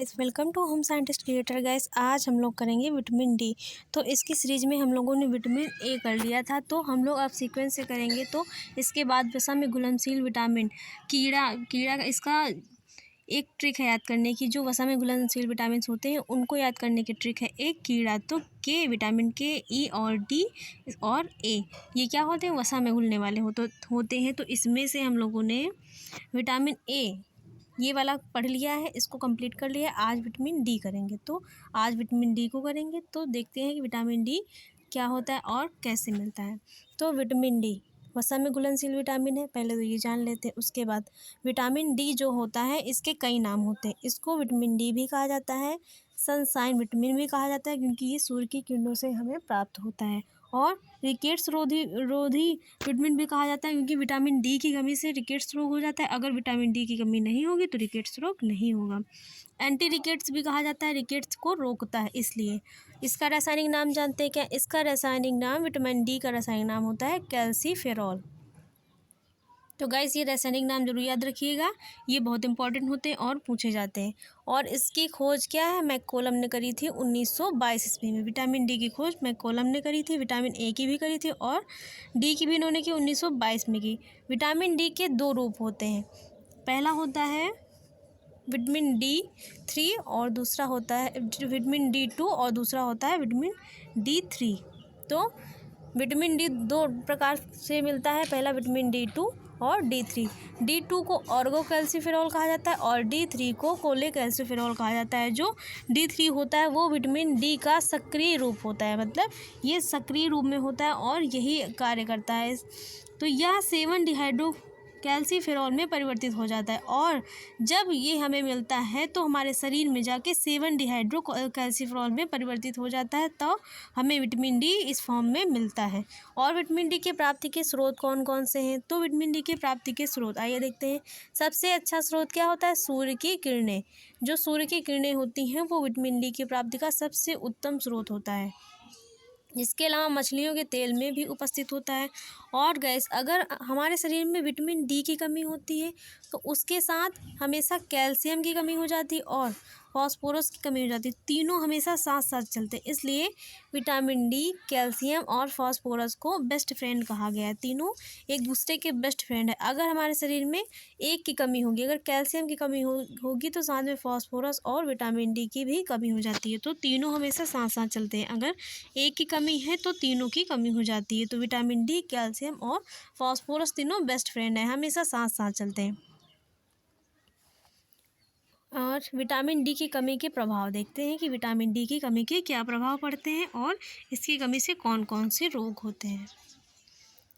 Guys welcome to home scientist creator. Guys आज हम लोग करेंगे विटामिन डी। तो इसकी सीरीज में हम लोगों ने विटामिन ए कर लिया था, तो हम लोग अब सीक्वेंस से करेंगे। तो इसके बाद वसा में घुलनशील विटामिन कीड़ा का इसका एक ट्रिक है याद करने की। जो वसा में घुलनशील विटामिन होते हैं उनको याद करने की ट्रिक है एक कीड़ा। तो के विटामिन के, ई और डी और ए, ये क्या होते हैं? वसा में घुलने वाले होते हैं। तो इसमें से हम लोगों ने विटामिन ए ये वाला पढ़ लिया है, इसको कंप्लीट कर लिया है। आज विटामिन डी करेंगे। तो आज विटामिन डी को करेंगे। तो देखते हैं कि विटामिन डी क्या होता है और कैसे मिलता है। तो विटामिन डी वसा में घुलनशील विटामिन है, पहले तो ये जान लेते हैं। उसके बाद विटामिन डी जो होता है इसके कई नाम होते हैं। इसको विटामिन डी भी कहा जाता है, सनशाइन विटामिन भी कहा जाता है, क्योंकि ये सूर्य की किरणों से हमें प्राप्त होता है। और रिकेट्स रोधी विटामिन भी कहा जाता है, क्योंकि विटामिन डी की कमी से रिकेट्स रोग हो जाता है। अगर विटामिन डी की कमी नहीं होगी तो रिकेट्स रोग नहीं होगा। एंटी रिकेट्स भी कहा जाता है, रिकेट्स को रोकता है। इसलिए इसका रासायनिक नाम जानते हैं क्या? इसका रासायनिक नाम, विटामिन डी का रासायनिक नाम होता है कैल्सीफेरॉल। तो गाइस ये रासायनिक नाम जरूर याद रखिएगा, ये बहुत इंपॉर्टेंट होते हैं और पूछे जाते हैं। और इसकी खोज क्या है? मैककोलम ने करी थी 1922 ईस्वी में। विटामिन डी की खोज मैककोलम ने करी थी। विटामिन ए की भी करी थी और डी की भी इन्होंने की 1922 में की। विटामिन डी के दो रूप होते हैं, पहला होता है विटामिन D3 और दूसरा होता है विटामिन D2 और दूसरा होता है विटामिन D3। तो विटामिन डी दो प्रकार से मिलता है, पहला विटामिन D2 और D3। D2 को ऑर्गो कैल्सीफेरॉल कहा जाता है और D3 को कोले कैल्सीफेरॉल कहा जाता है। जो D3 होता है वो विटामिन डी का सक्रिय रूप होता है, मतलब ये सक्रिय रूप में होता है और यही कार्य करता है। तो यह 7 डिहाइड्रो कैल्सीफेरॉल में परिवर्तित हो जाता है, और जब ये हमें मिलता है तो हमारे शरीर में जाके 7 डिहाइड्रो कैल्सीफेरॉल में परिवर्तित हो जाता है, तो हमें विटामिन डी इस फॉर्म में मिलता है। और विटामिन डी के प्राप्ति के स्रोत कौन कौन से हैं? तो विटामिन डी के प्राप्ति के स्रोत आइए देखते हैं। सबसे अच्छा स्रोत क्या होता है? सूर्य की किरणें। जो सूर्य की किरणें होती हैं वो विटामिन डी की प्राप्ति का सबसे उत्तम स्रोत होता है। इसके अलावा मछलियों के तेल में भी उपस्थित होता है। और गैस अगर हमारे शरीर में विटामिन डी की कमी होती है तो उसके साथ हमेशा कैल्शियम की कमी हो जाती है और फॉस्फोरस की कमी हो जाती है। तीनों हमेशा साथ साथ चलते हैं, इसलिए विटामिन डी, कैल्शियम और फॉस्फोरस को बेस्ट फ्रेंड कहा गया है। तीनों एक दूसरे के बेस्ट फ्रेंड है। अगर हमारे शरीर में एक की कमी होगी, अगर कैल्शियम की कमी होगी तो साथ में फॉस्फोरस और विटामिन डी की भी कमी हो जाती है। तो तीनों हमेशा साथ साथ चलते हैं। अगर एक की कमी है तो तीनों की कमी हो जाती है। तो विटामिन डी, कैल्शियम और फॉस्फोरस तीनों बेस्ट फ्रेंड है, हमेशा साथ साथ चलते हैं। और विटामिन डी की कमी के प्रभाव देखते हैं कि विटामिन डी की कमी के क्या प्रभाव पड़ते हैं और इसकी कमी से कौन कौन से रोग होते हैं।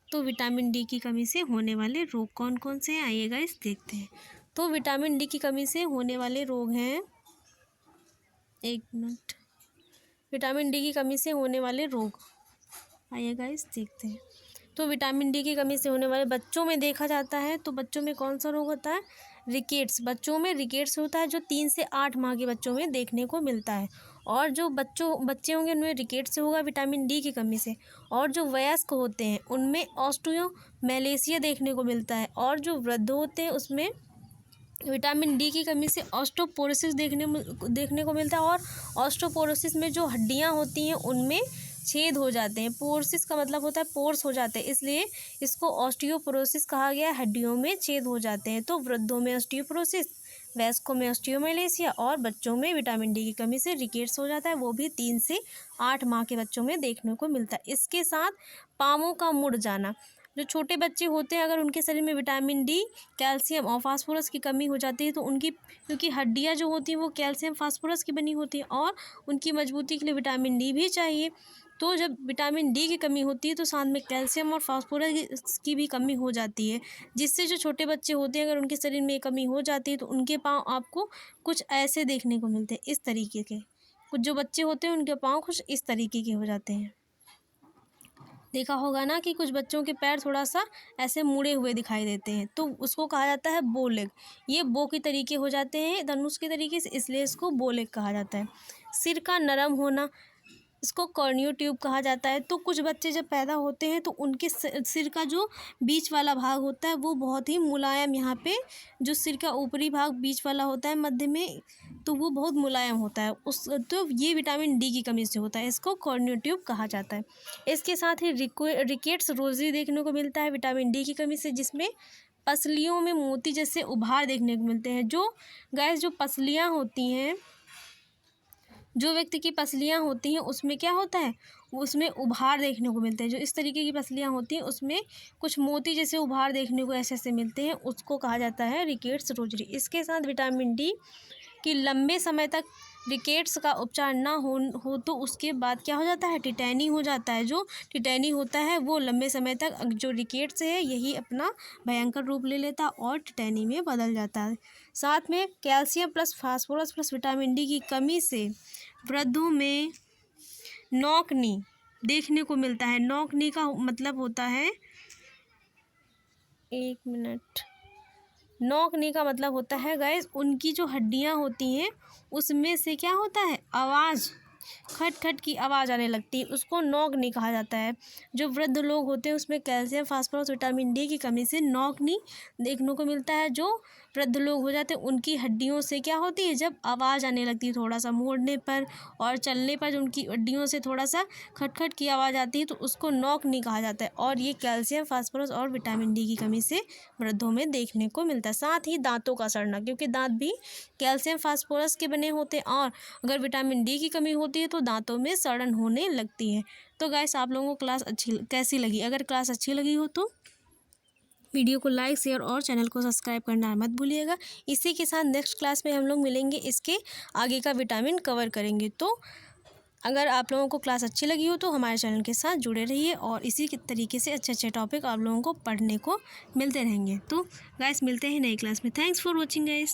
तो विटामिन डी की कमी से होने वाले रोग कौन कौन से हैं, आइएगा इस देखते हैं। तो विटामिन डी की कमी से होने वाले रोग हैं, एक मिनट, विटामिन डी की कमी से होने वाले रोग आइएगा इस देखते हैं। तो विटामिन डी की कमी से होने वाले बच्चों में देखा जाता है। तो बच्चों में कौन सा रोग होता है? रिकेट्स। बच्चों में रिकेट्स होता है, जो 3 से 8 माह के बच्चों में देखने को मिलता है। और जो बच्चे होंगे उनमें रिकेट्स होगा विटामिन डी की कमी से। और जो वयस्क होते हैं उनमें ऑस्टियोमैलेशिया देखने को मिलता है। और जो वृद्ध होते हैं उसमें विटामिन डी की कमी से ऑस्टियोपोरोसिस देखने को मिलता है। और ऑस्टियोपोरोसिस में जो हड्डियाँ होती हैं उनमें छेद हो जाते हैं। पोरोसिस का मतलब होता है पोर्स हो जाते हैं, इसलिए इसको ऑस्टियोपोरोसिस कहा गया है, हड्डियों में छेद हो जाते हैं। तो वृद्धों में ऑस्टियोपोरोसिस, वयस्कों में ऑस्टियोमैलेशिया और बच्चों में विटामिन डी की कमी से रिकेट्स हो जाता है, वो भी 3 से 8 माह के बच्चों में देखने को मिलता है। इसके साथ पाँवों का मुड़ जाना, जो छोटे बच्चे होते हैं अगर उनके शरीर में विटामिन डी, कैल्शियम और फास्फोरस की कमी हो जाती है तो उनकी, क्योंकि हड्डियाँ जो होती हैं वो कैल्शियम फास्फोरस की बनी होती है और उनकी मजबूती के लिए विटामिन डी भी चाहिए। तो जब विटामिन डी की कमी होती है तो साथ में कैल्शियम और फास्फोरस की भी कमी हो जाती है, जिससे जो छोटे बच्चे होते हैं अगर उनके शरीर में कमी हो जाती है तो उनके पाँव आपको कुछ ऐसे देखने को मिलते हैं, इस तरीके के। कुछ जो बच्चे होते हैं उनके पाँव कुछ इस तरीके के हो जाते हैं। देखा होगा ना कि कुछ बच्चों के पैर थोड़ा सा ऐसे मुड़े हुए दिखाई देते हैं, तो उसको कहा जाता है बो लेग। ये बो के तरीके हो जाते हैं, धनुष के तरीके से, इसलिए इसको बो लेग कहा जाता है। सिर का नरम होना, इसको कॉर्नियो ट्यूब कहा जाता है। तो कुछ बच्चे जब पैदा होते हैं तो उनके सिर का जो बीच वाला भाग होता है वो बहुत ही मुलायम, यहाँ पे जो सिर का ऊपरी भाग बीच वाला होता है मध्य में, तो वो बहुत मुलायम होता है। तो ये विटामिन डी की कमी से होता है, इसको कॉर्नियो ट्यूब कहा जाता है। इसके साथ ही रिकेट्स रोज़री देखने को मिलता है विटामिन डी की कमी से, जिसमें पसलियों में मोती जैसे उभार देखने को मिलते हैं। जो गैस जो पसलियाँ होती हैं, जो व्यक्ति की पसलियाँ होती हैं उसमें क्या होता है, उसमें उभार देखने को मिलते हैं। जो इस तरीके की पसलियाँ होती हैं उसमें कुछ मोती जैसे उभार देखने को ऐसे ऐसे मिलते हैं, उसको कहा जाता है रिकेट्स रोज़री। इसके साथ विटामिन डी कि लंबे समय तक रिकेट्स का उपचार ना हो तो उसके बाद क्या हो जाता है, टिटैनी हो जाता है। जो टिटैनी होता है वो लंबे समय तक जो रिकेट्स है यही अपना भयंकर रूप ले लेता है और टिटैनी में बदल जाता है। साथ में calcium plus phosphorus plus vitamin D की कमी से वृद्धों में नौकनी देखने को मिलता है। नौकनी का मतलब होता है, एक मिनट, नौकनी का मतलब होता है गाइस उनकी जो हड्डियां होती हैं उसमें से क्या होता है, आवाज़, खट खट की आवाज़ आने लगती है, उसको नौकनी कहा जाता है। जो वृद्ध लोग होते हैं उसमें कैल्शियम फास्फोरस विटामिन डी की कमी से नौकनी देखने को मिलता है। जो वृद्ध लोग हो जाते हैं उनकी हड्डियों से क्या होती है, जब आवाज़ आने लगती है थोड़ा सा मोड़ने पर और चलने पर, जो उनकी हड्डियों से थोड़ा सा खटखट की आवाज़ आती है तो उसको नौकनी कहा जाता है। और ये कैल्शियम फास्फोरस और विटामिन डी की कमी से वृद्धों में देखने को मिलता है। साथ ही दांतों का सड़ना, क्योंकि दांत भी कैल्शियम फास्फोरस के बने होते हैं और अगर विटामिन डी की कमी होती है तो दांतों में सड़न होने लगती है। तो गाइस आप लोगों को क्लास अच्छी कैसी लगी? अगर क्लास अच्छी लगी हो तो वीडियो को लाइक शेयर और चैनल को सब्सक्राइब करना मत भूलिएगा। इसी के साथ नेक्स्ट क्लास में हम लोग मिलेंगे, इसके आगे का विटामिन कवर करेंगे। तो अगर आप लोगों को क्लास अच्छी लगी हो तो हमारे चैनल के साथ जुड़े रहिए और इसी तरीके से अच्छे अच्छे टॉपिक आप लोगों को पढ़ने को मिलते रहेंगे। तो गाइस मिलते हैं नई क्लास में। Thanks for watching guys.